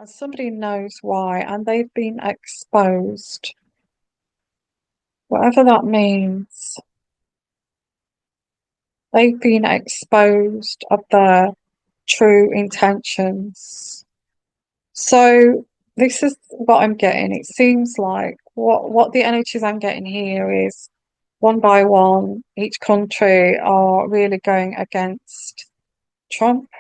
And somebody knows why, and they've been exposed. Whatever that means, they've been exposed of their true intentions. So this is what I'm getting. It seems like what the energies I'm getting here is one by one, each country are really going against Trump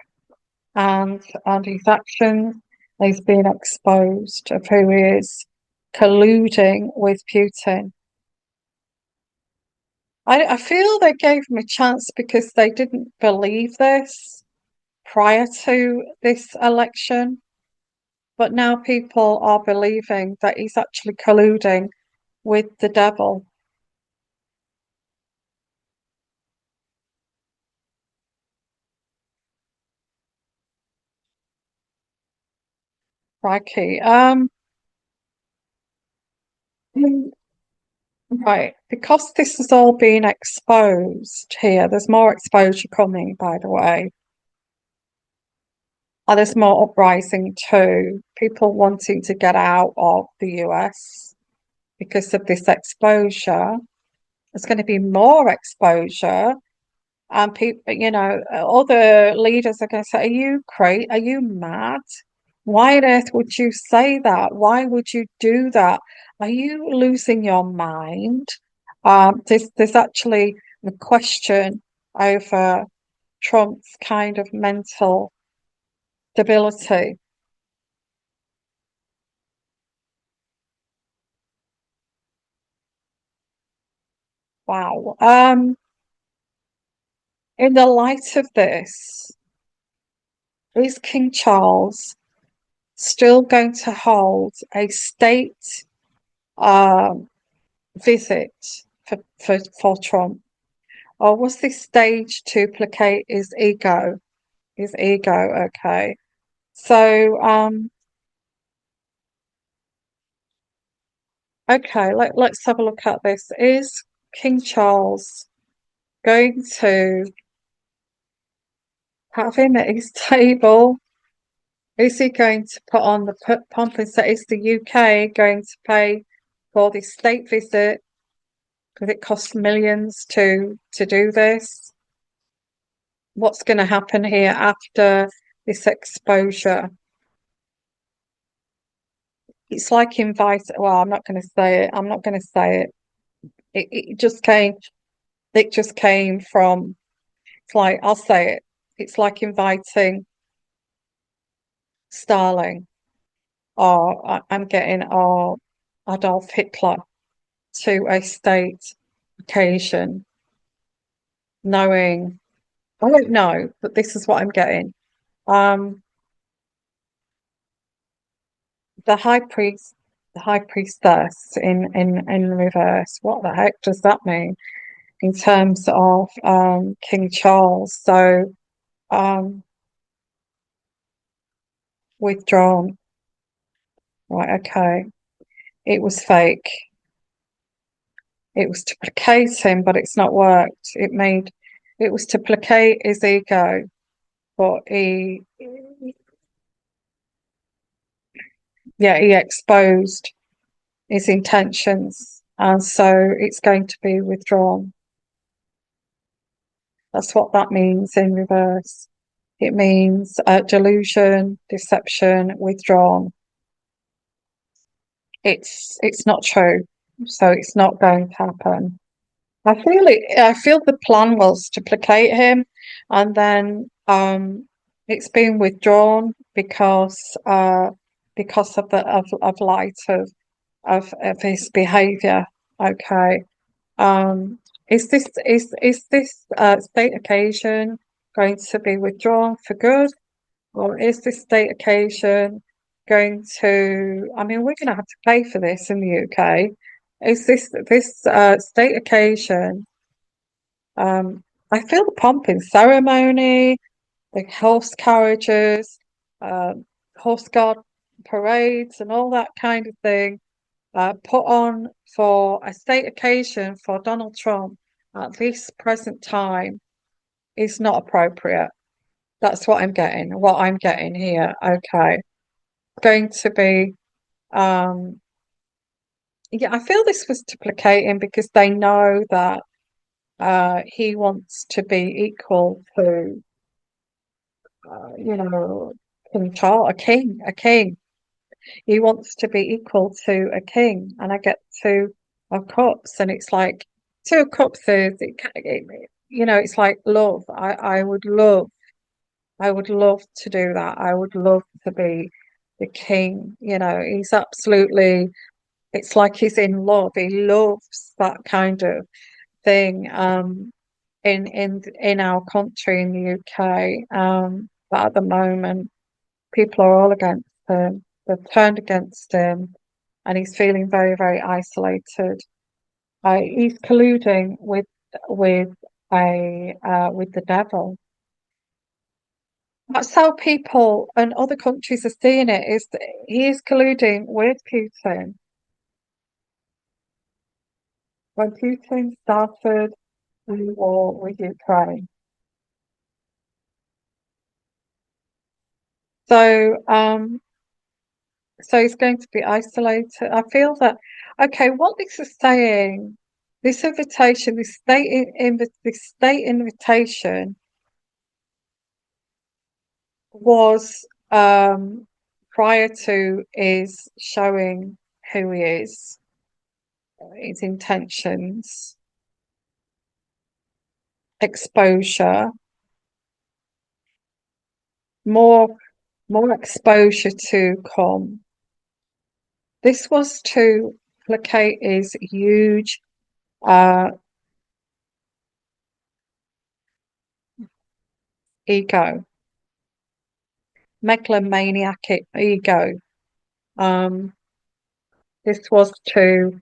and his actions. He's been exposed of who he is colluding with Putin. I feel they gave him a chance because they didn't believe this prior to this election. But now people are believing that he's actually colluding with the devil. Crikey. Mm, right. Because this has all been exposed here, there's more exposure coming, by the way. And there's more uprising too. People wanting to get out of the US because of this exposure. There's going to be more exposure. And people, other leaders are going to say, "Are you crazy? Are you mad? Why on earth would you say that? Why would you do that? Are you losing your mind?" There's actually a question over Trump's kind of mental stability. Wow. In the light of this, is King Charles still going to hold a state um, visit for Trump? Or was this staged to placate his ego? His ego, okay. So, okay, let's have a look at this. Is King Charles going to have him at his table? Is he going to put on the pomp and set? Is the UK going to pay for the state visit? Because it costs millions to do this. What's going to happen here after this exposure? It's like invite. Well, I'm not going to say it. I'm not going to say it. It just came. It just came from. It's like I'll say it. It's like inviting Stalin, or I'm getting, or Adolf Hitler to a state occasion, knowing I don't know, but this is what I'm getting. Um, the high priest, the high priestess in reverse. What the heck does that mean in terms of King Charles? So withdrawn. Right, okay. It was fake. It was to placate him, but it's not worked. It was to placate his ego, but he exposed his intentions, and so it's going to be withdrawn. That's what that means in reverse. It means delusion, deception, withdrawn. It's not true, so it's not going to happen. I feel the plan was to placate him, and then it's been withdrawn because of the of light of his behaviour. Okay. Um, is this state occasion going to be withdrawn for good, or is this state occasion going to? I mean, we're going to have to pay for this in the UK. Is this state occasion? I feel the pomp and ceremony, the horse carriages, um, horse guard parades, and all that kind of thing put on for a state occasion for Donald Trump at this present time is not appropriate. That's what I'm getting here. Okay. going to be um yeah, I feel this was to placate him because they know that he wants to be equal to you know, King Charles, a king. He wants to be equal to a king, and I get two of cups, and it's like two of cups is you know, it's like love. I would love to do that. I would love to be the king. You know, he's absolutely. It's like he's in love. He loves that kind of thing. In our country in the UK. But at the moment, people are all against him. They've turned against him, and he's feeling very, very isolated. He's colluding with with the devil. That's how people and other countries are seeing it. Is that he is colluding with Putin. When Putin started the war with Ukraine, so so he's going to be isolated. I feel that okay, what this is saying, this invitation, this state invitation was prior to his showing who he is, his intentions, exposure, more more exposure to come. This was to placate his huge uh ego, megalomaniac ego. Um, this was to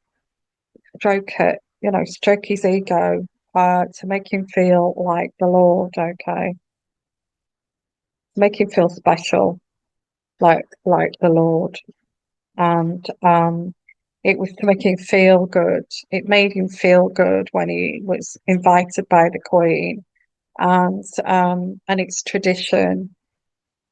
stroke it, you know, stroke his ego, to make him feel like the Lord, okay, make him feel special, like the Lord, and it was to make him feel good. It made him feel good when he was invited by the Queen, and it's tradition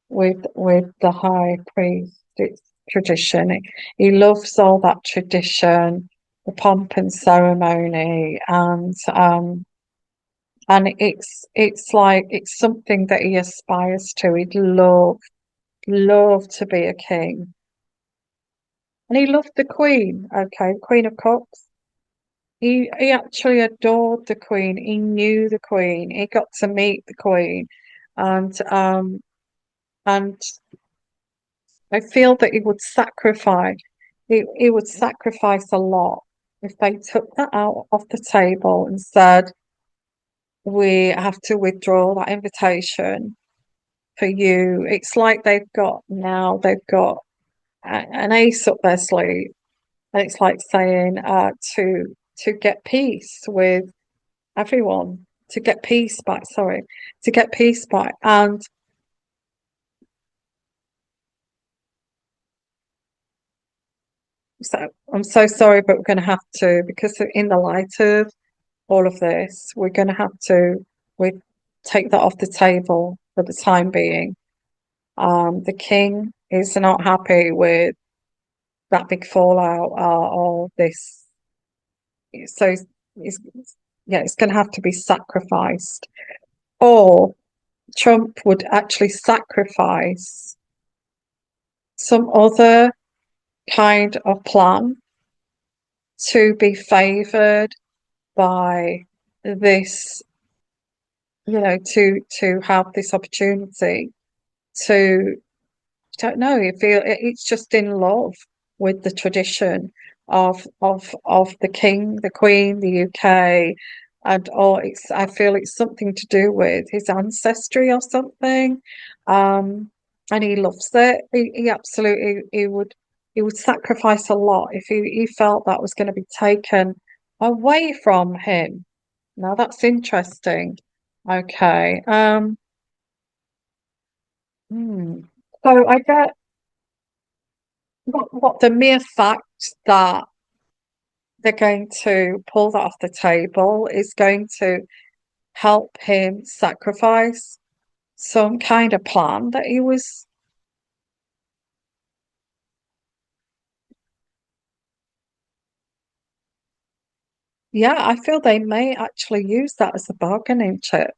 with the high priest. It's tradition. He loves all that tradition, the pomp and ceremony, and it's like it's something that he aspires to. He'd love to be a king, and he loved the Queen. Okay, Queen of Cups. He actually adored the Queen. He knew the Queen. He got to meet the Queen, and and I feel that he would sacrifice a lot if they took that out off the table and said, we have to withdraw that invitation for you. It's like they've got an ace up their sleeve. And it's like saying to get peace with everyone, to get peace back, sorry, to get peace back. And so I'm so sorry, but we're going to have to, because in the light of all of this, we're going to have to we take that off the table for the time being. The king is not happy with that big fallout or this, so it's yeah, it's going to have to be sacrificed, or Trump would actually sacrifice some other kind of plan to be favoured by this, you know, to have this opportunity to, don't know, you feel it's just in love with the tradition of the king, the queen, the UK, and all. It's I feel it's something to do with his ancestry or something, and he loves it. He absolutely he would sacrifice a lot if he felt that was going to be taken away from him. Now that's interesting. Okay. Hmm. So I get what the mere fact that they're going to pull that off the table is going to help him sacrifice some kind of plan that he was yeah, I feel they may actually use that as a bargaining chip.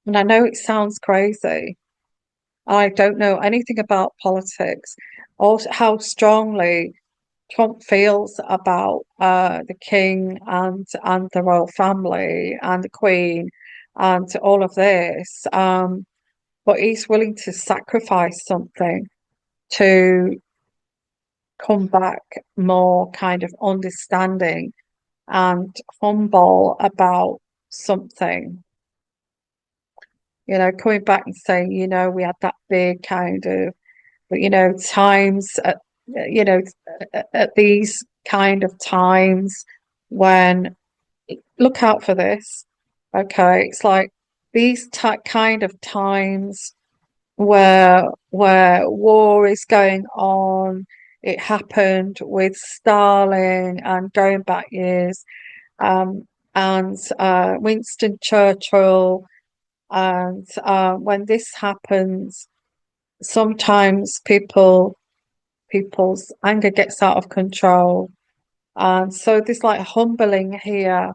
And I know it sounds crazy. I don't know anything about politics or how strongly Trump feels about the king and the royal family and the queen and all of this. But he's willing to sacrifice something to come back more kind of understanding and humble about something. Coming back and saying, we had that big kind of, but times you know, at these kind of times when look out for this. Okay, it's like these kind of times where war is going on. It happened with Stalin and going back years, and Winston Churchill. And when this happens, sometimes people's anger gets out of control. And so there's like humbling here.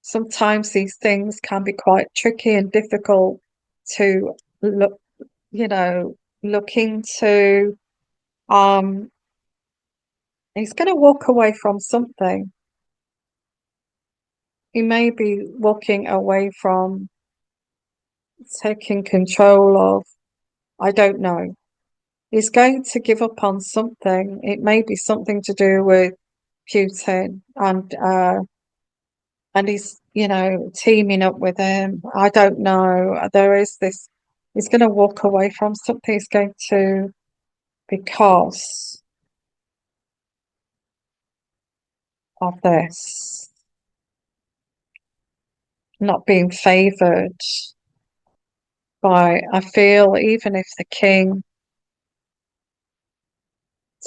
Sometimes these things can be quite tricky and difficult to look, you know, look into. Um, he's going to walk away from something. He may be walking away from taking control of, I don't know. He's going to give up on something. It may be something to do with Putin and he's, teaming up with him. I don't know. There is this, he's going to walk away from something. He's going to, because of this, not being favoured by, I feel, even if the king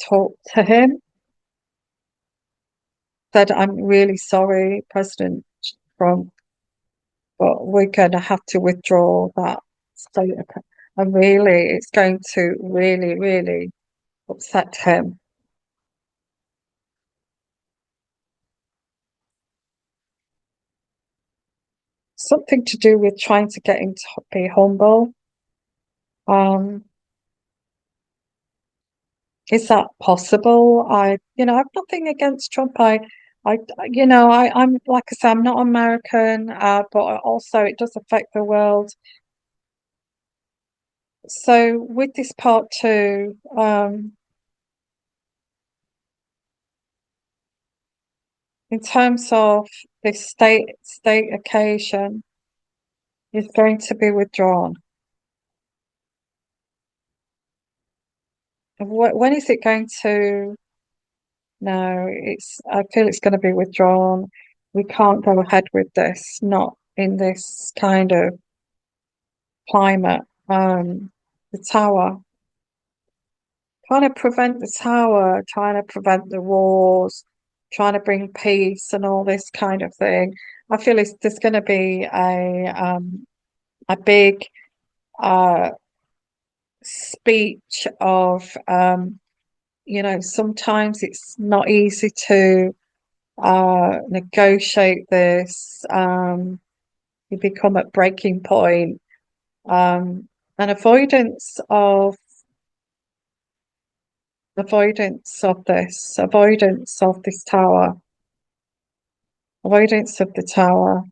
talked to him, said, I'm really sorry, President Trump, but we're going to have to withdraw that state. And really, it's going to really, really upset him. Something to do with trying to get him to be humble. Um, is that possible? I've nothing against Trump. I'm like I say, I'm not American, but also it does affect the world. So with this part two, in terms of this state occasion, is going to be withdrawn. When is it going to? No, I feel it's going to be withdrawn. We can't go ahead with this, not in this kind of climate. The tower, trying to prevent the tower, trying to prevent the wars, trying to bring peace and all this kind of thing. I feel there's going to be a big uh speech of sometimes it's not easy to negotiate this. You become at breaking point. And avoidance of this tower, avoidance of the tower,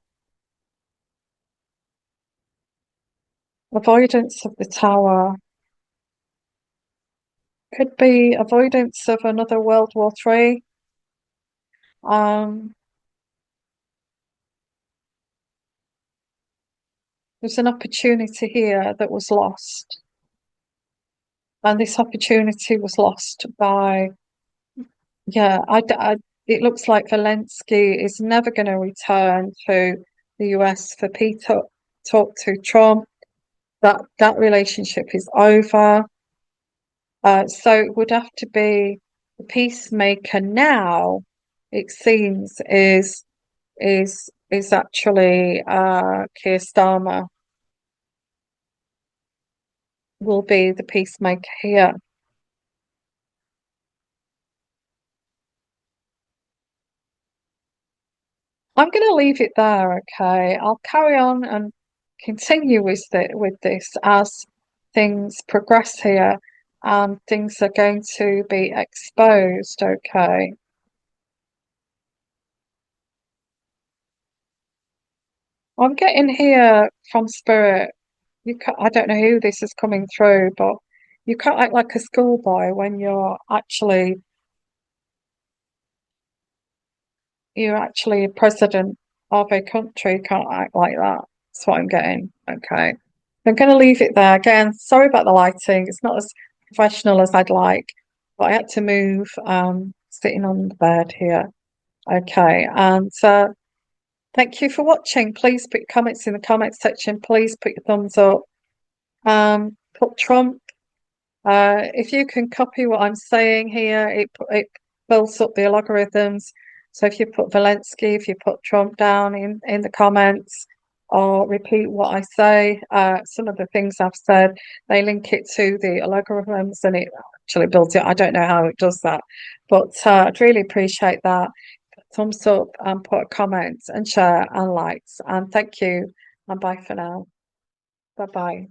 avoidance of the tower. Could be avoidance of another World War III. Um, there's an opportunity here that was lost. And this opportunity was lost by, yeah, it looks like Zelensky is never going to return to the US for Peter talk to Trump. That relationship is over. So it would have to be the peacemaker now. It seems is actually Keir Starmer will be the peacemaker here. I'm going to leave it there, okay? I'll carry on and continue with this as things progress here and things are going to be exposed, okay? I'm getting here from Spirit. I don't know who this is coming through, but you can't act like a schoolboy when you're actually a president of a country. You can't act like that. That's what I'm getting. Okay. I'm going to leave it there. Again, sorry about the lighting. It's not as professional as I'd like, but I had to move sitting on the bed here. Okay. And thank you for watching. Please put your comments in the comments section. Please put your thumbs up. Put Trump. If you can copy what I'm saying here, it builds up the algorithms. So if you put Zelensky, if you put Trump down in the comments, or repeat what I say, some of the things I've said, they link it to the algorithms and it actually builds it. I don't know how it does that, but I'd really appreciate that. Thumbs up and put a comment and share and likes. And thank you and bye for now. Bye bye.